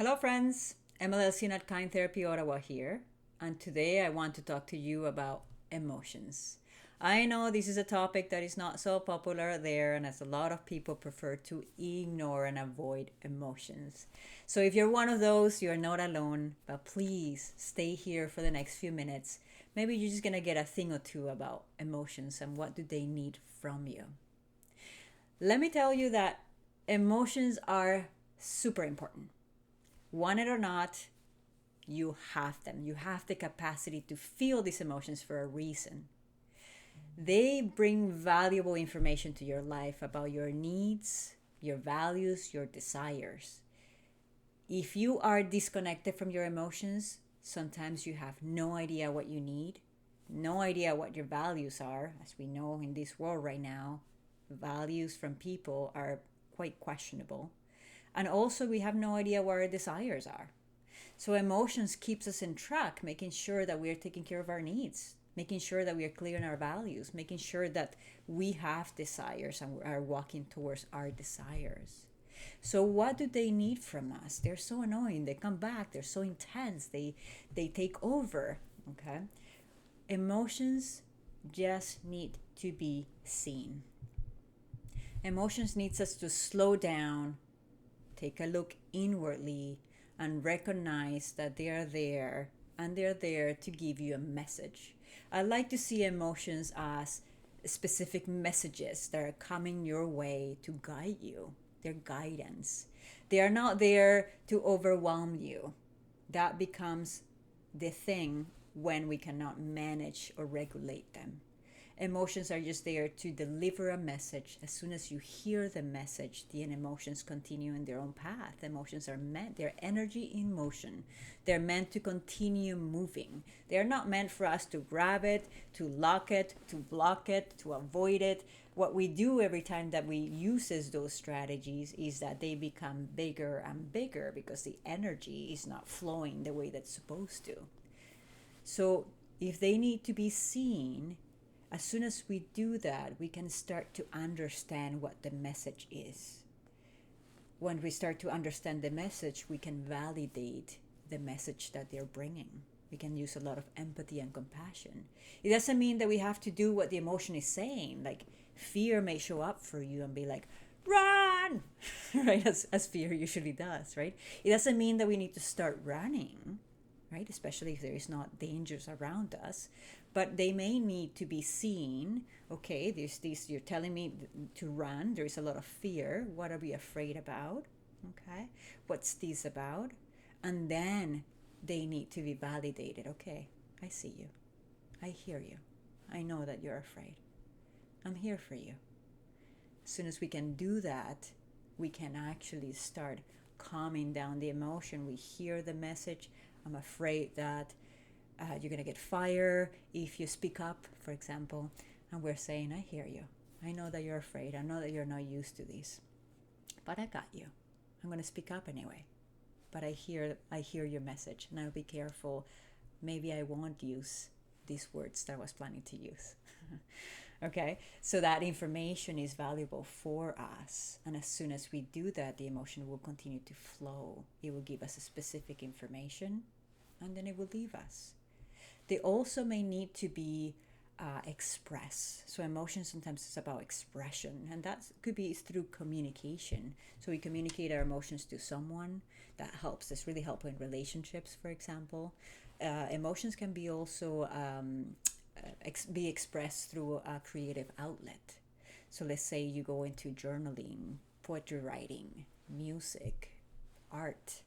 Hello, friends. MLLC Not Kind Therapy Ottawa here, and today I want to talk to you about emotions. I know this is a topic that is not so popular there, and as a lot of people prefer to ignore and avoid emotions. So, if you're one of those, you're not alone, but please stay here for the next few minutes. Maybe you're just gonna get a thing or two about emotions and what do they need from you. Let me tell you that emotions are super important. Want it or not, you have them. You have the capacity to feel these emotions for a reason. They bring valuable information to your life about your needs, your values, your desires. If you are disconnected from your emotions, sometimes you have no idea what you need, no idea what your values are. As we know in this world right now, values from people are quite questionable. And also, we have no idea what our desires are. So emotions keeps us in track, making sure that we are taking care of our needs, making sure that we are clear on our values, making sure that we have desires and are walking towards our desires. So what do they need from us? They're so annoying. They come back. They're so intense. They take over. Okay? Emotions just need to be seen. Emotions needs us to slow down, take a look inwardly, and recognize that they are there and they're there to give you a message. I like to see emotions as specific messages that are coming your way to guide you. They're guidance. They are not there to overwhelm you. That becomes the thing when we cannot manage or regulate them. Emotions are just there to deliver a message. As soon as you hear the message, the emotions continue in their own path. Emotions are meant, they're energy in motion. They're meant to continue moving. They're not meant for us to grab it, to lock it, to block it, to avoid it. What we do every time that we uses those strategies is that they become bigger and bigger because the energy is not flowing the way that's supposed to. So if they need to be seen, as soon as we do that, we can start to understand what the message is. When we start to understand the message, we can validate the message that they're bringing. We can use a lot of empathy and compassion. It doesn't mean that we have to do what the emotion is saying. Like, fear may show up for you and be like, run! Right? As fear usually does, right? It doesn't mean that we need to start running, right? Especially if there is not dangers around us. But they may need to be seen. Okay, there's this, you're telling me to run. There is a lot of fear. What are we afraid about? Okay, what's this about? And then they need to be validated. Okay, I see you. I hear you. I know that you're afraid. I'm here for you. As soon as we can do that, we can actually start calming down the emotion. We hear the message. I'm afraid that you're going to get fired if you speak up, for example. And we're saying, I hear you. I know that you're afraid. I know that you're not used to this. But I got you. I'm going to speak up anyway. But I hear your message, and I'll be careful. Maybe I won't use these words that I was planning to use. Okay, so that information is valuable for us, and as soon as we do that, the emotion will continue to flow. It will give us a specific information, and then it will leave us. They also may need to be expressed. So emotion sometimes is about expression, and that could be through communication. So we communicate our emotions to someone. That helps. It's really helpful in relationships, for example. Emotions can be also be expressed through a creative outlet. So let's say you go into journaling, poetry writing, music, art.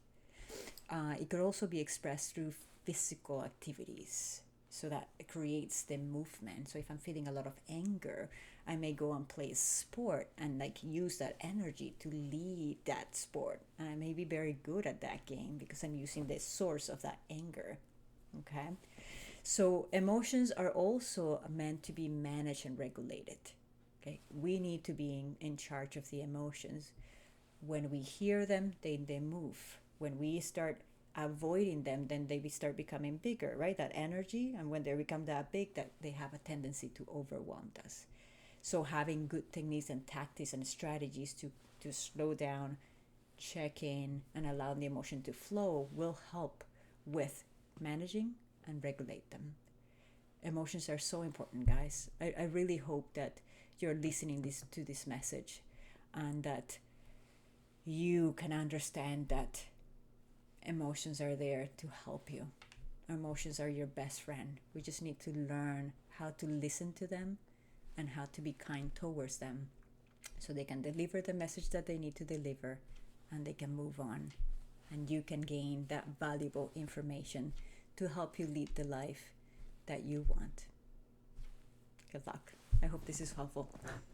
It could also be expressed through physical activities. So that it creates the movement. So if I'm feeling a lot of anger, I may go and play a sport and like use that energy to lead that sport. And I may be very good at that game because I'm using the source of that anger. Okay. So emotions are also meant to be managed and regulated. Okay. We need to be in charge of the emotions. When we hear them, they move. When we start avoiding them, then they start becoming bigger, right? That energy, and when they become that big, that they have a tendency to overwhelm us. So having good techniques and tactics and strategies to slow down check in and allow the emotion to flow will help with managing and regulate them. Emotions are so important, guys. I really hope that you're listening to this message and that you can understand that emotions are there to help you. Emotions are your best friend. We just need to learn how to listen to them and how to be kind towards them so they can deliver the message that they need to deliver and they can move on. And you can gain that valuable information to help you lead the life that you want. Good luck. I hope this is helpful.